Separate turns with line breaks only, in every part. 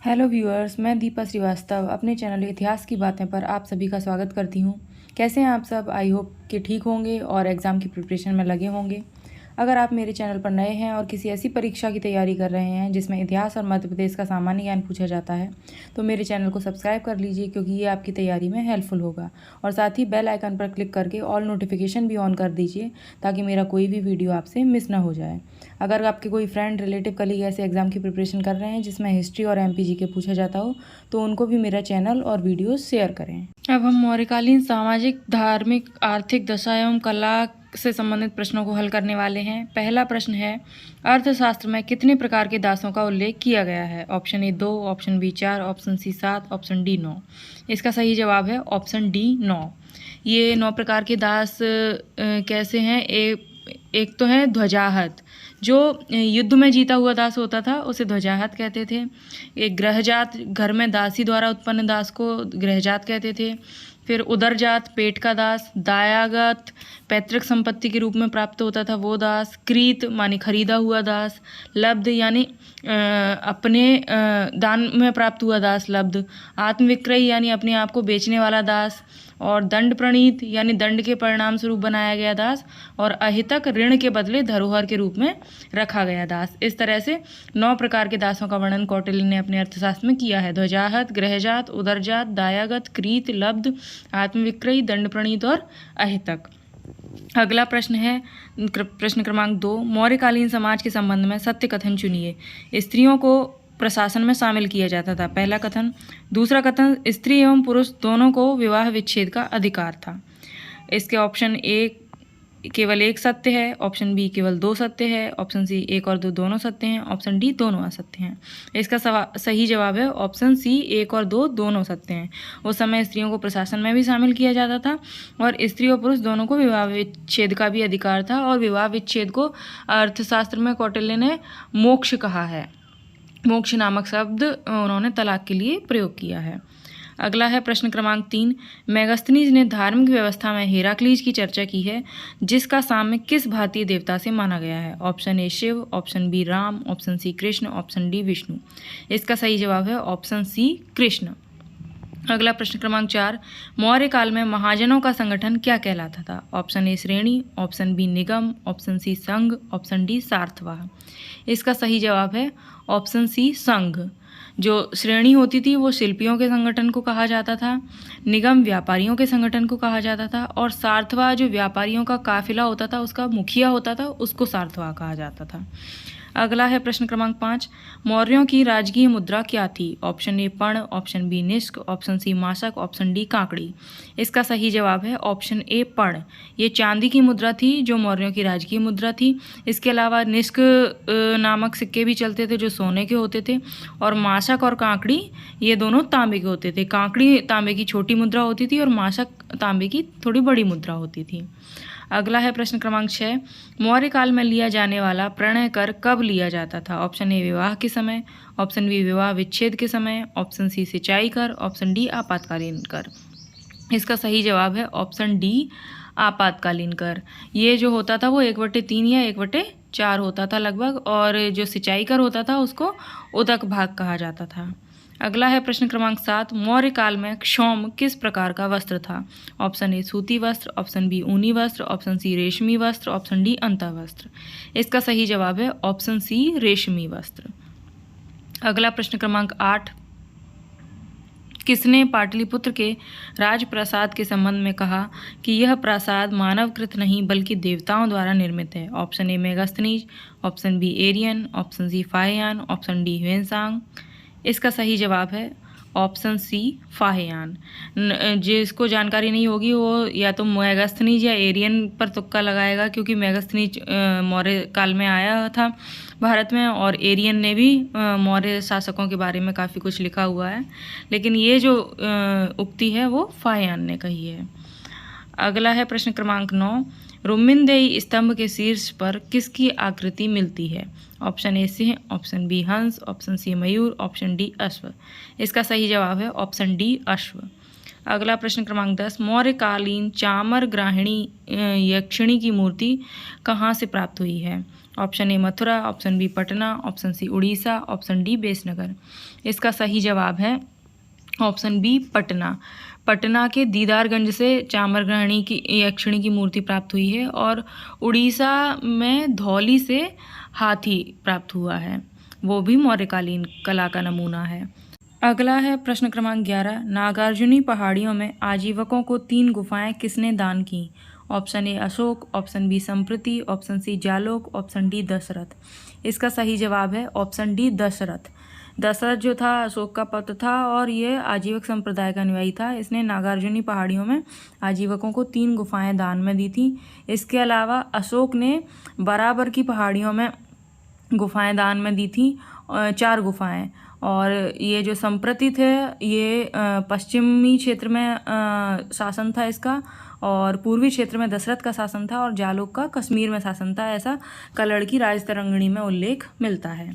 Hello viewers, मैं दीपा श्रीवास्तव अपने channel इतिहास की बातें पर आप सभी का स्वागत करती हूँ। कैसे हैं आप सब? आई होप कि ठीक होंगे और एग्ज़ाम की प्रिपरेशन में लगे होंगे। अगर आप मेरे चैनल पर नए हैं और किसी ऐसी परीक्षा की तैयारी कर रहे हैं जिसमें इतिहास और मध्य प्रदेश का सामान्य ज्ञान पूछा जाता है तो मेरे चैनल को सब्सक्राइब कर लीजिए, क्योंकि ये आपकी तैयारी में हेल्पफुल होगा। और साथ ही बेल आइकन पर क्लिक करके ऑल नोटिफिकेशन भी ऑन कर दीजिए, ताकि मेरा कोई भी वीडियो आपसे मिस ना हो जाए। अगर आपके कोई फ्रेंड, रिलेटिव, कलीग ऐसे एग्ज़ाम की प्रिपरेशन कर रहे हैं जिसमें हिस्ट्री और एमपीजी के पूछा जाता हो तो उनको भी मेरा चैनल और वीडियोस शेयर करें। अब हम मौर्यकालीन सामाजिक, धार्मिक, आर्थिक दशा एवं कला से संबंधित प्रश्नों को हल करने वाले हैं। पहला प्रश्न है, अर्थशास्त्र में कितने प्रकार के दासों का उल्लेख किया गया है? Option A 2, option B 4, option C 7, option D 9। इसका सही जवाब है ऑप्शन डी 9। ये 9 प्रकार के दास कैसे हैं? एक तो है ध्वजाहत, जो युद्ध में जीता हुआ दास होता था उसे ध्वजाहत कहते थे। एक ग्रहजात, घर में दासी द्वारा उत्पन्न दास को ग्रहजात कहते थे। फिर उदरजात, पेट का दास। दायागत, पैतृक संपत्ति के रूप में प्राप्त होता था वो दास। क्रीत मानी खरीदा हुआ दास। लब्ध यानी अपने दान में प्राप्त हुआ दास लब्ध। आत्मविक्रय यानी अपने आप को बेचने वाला दास। और दंड प्रणीत यानी दंड के परिणाम स्वरूप बनाया गया दास। और अहितक, ऋण के बदले धरोहर के रूप में रखा गया दास। इस तरह से 9 प्रकार के दासों का वर्णन कौटिल्य ने अपने अर्थशास्त्र में किया है। ध्वजाहत, ग्रहजात, उदरजात, दायागत, क्रीत, लब्ध, आत्मविक्रयी, दंड प्रणीत और अहितक। अगला प्रश्न है प्रश्न क्रमांक 2, मौर्यकालीन समाज के संबंध में सत्य कथन चुनिए। स्त्रियों को प्रशासन में शामिल किया जाता था, पहला कथन। दूसरा कथन, स्त्री एवं पुरुष दोनों को विवाह विच्छेद का अधिकार था। इसके ऑप्शन ए केवल एक सत्य है, ऑप्शन बी केवल 2 सत्य है, ऑप्शन सी 1 और 2 दोनों सत्य हैं, ऑप्शन डी दोनों असत्य हैं। इसका सही जवाब है ऑप्शन सी 1 और 2 दोनों सत्य हैं। उस समय स्त्रियों को प्रशासन में भी शामिल किया जाता था और स्त्री और पुरुष दोनों को विवाह विच्छेद का भी अधिकार था। और विवाह विच्छेद को अर्थशास्त्र में कौटिल्य ने मोक्ष कहा है। मोक्ष नामक शब्द उन्होंने तलाक के लिए प्रयोग किया है। अगला है प्रश्न क्रमांक 3, मेगास्थनीज ने धार्मिक व्यवस्था में हेराक्लीज की चर्चा की है, जिसका साम्य किस भारतीय देवता से माना गया है? Option A Shiva, option B Ram, option C Krishna, option D Vishnu. इसका सही जवाब है ऑप्शन सी कृष्ण। अगला प्रश्न क्रमांक 4, मौर्य काल में महाजनों का संगठन क्या कहलाता था? ऑप्शन ए श्रेणी, ऑप्शन बी निगम, ऑप्शन सी संघ, ऑप्शन डी सार्थवाह। इसका सही जवाब है ऑप्शन सी संघ। जो श्रेणी होती थी वो शिल्पियों के संगठन को कहा जाता था, निगम व्यापारियों के संगठन को कहा जाता था, और सार्थवाह जो व्यापारियों का काफिला होता था उसका मुखिया होता था, उसको सार्थवाह कहा जाता था। अगला है प्रश्न क्रमांक 5, मौर्यों की राजकीय मुद्रा क्या थी? ऑप्शन ए पण, ऑप्शन बी निष्क, ऑप्शन सी मासक, ऑप्शन डी कांकड़ी। इसका सही जवाब है ऑप्शन ए पण। ये चांदी की मुद्रा थी जो मौर्यों की राजकीय मुद्रा थी। इसके अलावा निष्क नामक सिक्के भी चलते थे जो सोने के होते थे, और मासक और कांकड़ी ये दोनों तांबे के होते थे। कांकड़ी तांबे की छोटी मुद्रा होती थी और मासक तांबे की थोड़ी बड़ी मुद्रा होती थी। अगला है प्रश्न क्रमांक 6, मौर्य काल में लिया जाने वाला प्रणय कर कब लिया जाता था? ऑप्शन ए विवाह के समय, ऑप्शन बी विवाह विच्छेद के समय, ऑप्शन सी सिंचाई कर, ऑप्शन डी आपातकालीन कर। इसका सही जवाब है ऑप्शन डी आपातकालीन कर। ये जो होता था वो 1/3 या 1/4 होता था लगभग, और जो सिंचाई कर होता था उसको उदक भाग कहा जाता था। अगला है प्रश्न क्रमांक 7, मौर्य काल में क्षौम किस प्रकार का वस्त्र था? ऑप्शन ए सूती वस्त्र, ऑप्शन बी ऊनी वस्त्र, ऑप्शन सी रेशमी वस्त्र, ऑप्शन डी अंतःवस्त्र। इसका सही जवाब है ऑप्शन सी रेशमी वस्त्र। अगला प्रश्न क्रमांक 8, किसने पाटलिपुत्र के राजप्रासाद के संबंध में कहा कि यह प्रासाद मानवकृत नहीं बल्कि देवताओं द्वारा निर्मित है? Option A Megasthenes, option B Arrian, option C Fahien, option D Hiuen Tsang. इसका सही जवाब है ऑप्शन सी फाहियान। जिसको जानकारी नहीं होगी वो या तो मेगास्थनीज या एरियन पर तुक्का लगाएगा, क्योंकि मेगास्थनीज मौर्य काल में आया था भारत में, और एरियन ने भी मौर्य शासकों के बारे में काफ़ी कुछ लिखा हुआ है, लेकिन ये जो उक्ति है वो फाहियान ने कही है। अगला है प्रश्न क्रमांक 9, रुम्मिनदेई स्तंभ के शीर्ष पर किसकी आकृति मिलती है? ऑप्शन ए सिंह, ऑप्शन बी हंस, ऑप्शन सी मयूर, ऑप्शन डी अश्व। इसका सही जवाब है ऑप्शन डी अश्व। अगला प्रश्न क्रमांक 10, मौर्यकालीन चामर ग्राहिणी यक्षिणी की मूर्ति कहाँ से प्राप्त हुई है? Option A Mathura, option B Patna, option C Orissa, option D Besnagar. इसका सही जवाब है ऑप्शन बी पटना। पटना के दीदारगंज से चाम्रग्रहणी की यक्षिणी की मूर्ति प्राप्त हुई है और उड़ीसा में धौली से हाथी प्राप्त हुआ है, वो भी मौर्यकालीन कला का नमूना है। अगला है प्रश्न क्रमांक 11। नागार्जुनी पहाड़ियों में आजीवकों को 3 गुफाएं किसने दान की? Option A Ashoka, option B Samprati, option C Jalok, option D Dasharatha. इसका सही जवाब है ऑप्शन डी दशरथ। दशरथ जो था अशोक का पुत्र था और ये आजीवक संप्रदाय का अनुयायी था। इसने नागार्जुनी पहाड़ियों में आजीवकों को 3 गुफाएं दान में दी थी। इसके अलावा अशोक ने बराबर की पहाड़ियों में गुफाएं दान में दी थी, 4 गुफाएं। और ये जो संप्रति थे ये पश्चिमी क्षेत्र में शासन था इसका, और पूर्वी क्षेत्र में दशरथ का शासन था, और जालोक का कश्मीर में शासन था। ऐसा कल्लड़ की राजतरंगिणी में उल्लेख मिलता है।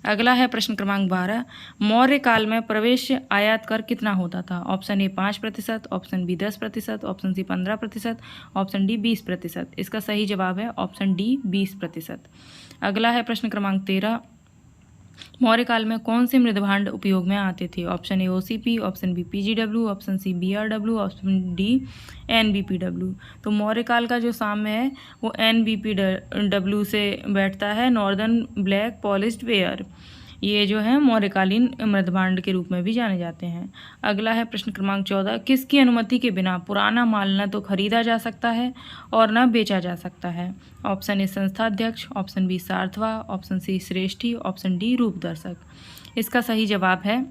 अगला है प्रश्न क्रमांक 12। मौर्य काल में प्रवेश आयात कर कितना होता था? Option A 5%, option B 10%, option C 15%, option D 20%। इसका सही जवाब है ऑप्शन डी 20%। अगला है प्रश्न क्रमांक 13। मौर्य काल में कौन से मृदभांड उपयोग में आते थे? Option A OCP, option B PGW, option C BRW, option D NBPW। तो मौर्य काल का जो साम्य है वो NBPW से बैठता है, नॉर्दर्न ब्लैक पॉलिश्ड वेयर। ये जो है मौर्यकालीन मृदभांड के रूप में भी जाने जाते हैं। अगला है प्रश्न क्रमांक 14। किसकी अनुमति के बिना पुराना माल न तो खरीदा जा सकता है और न बेचा जा सकता है? ऑप्शन ए संस्थाध्यक्ष, ऑप्शन बी सार्थवा, ऑप्शन सी श्रेष्ठी, ऑप्शन डी रूपदर्शक। इसका सही जवाब है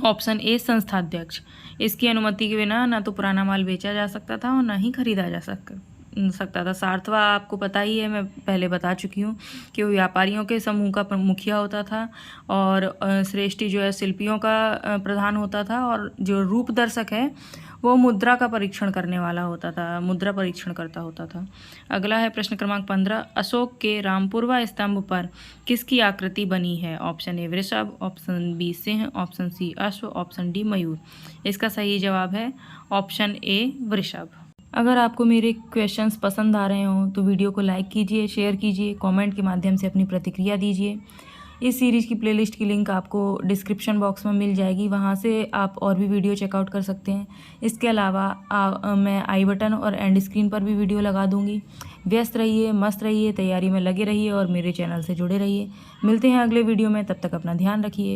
ऑप्शन ए संस्थाध्यक्ष। इसकी अनुमति के बिना न तो पुराना माल बेचा जा सकता था और न ही खरीदा जा सकता था। सार्थवा आपको पता ही है, मैं पहले बता चुकी हूँ कि वो व्यापारियों के समूह का मुखिया होता था, और श्रेष्ठी जो है शिल्पियों का प्रधान होता था, और जो रूपदर्शक है वो मुद्रा का परीक्षण करने वाला होता था, मुद्रा परीक्षण करता होता था। अगला है प्रश्न क्रमांक 15। अशोक के रामपुरवा स्तंभ पर किसकी आकृति बनी है? ऑप्शन ए वृषभ, ऑप्शन बी सिंह, ऑप्शन सी अश्व, ऑप्शन डी मयूर। इसका सही जवाब है ऑप्शन ए वृषभ। अगर आपको मेरे क्वेश्चंस पसंद आ रहे हों तो वीडियो को लाइक कीजिए, शेयर कीजिए, कमेंट के माध्यम से अपनी प्रतिक्रिया दीजिए। इस सीरीज़ की प्लेलिस्ट की लिंक आपको डिस्क्रिप्शन बॉक्स में मिल जाएगी, वहाँ से आप और भी वीडियो चेकआउट कर सकते हैं। इसके अलावा मैं आई बटन और एंड स्क्रीन पर भी वीडियो लगा दूँगी। व्यस्त रहिए, मस्त रहिए, तैयारी में लगे रहिए और मेरे चैनल से जुड़े रहिए। मिलते हैं अगले वीडियो में, तब तक अपना ध्यान रखिए।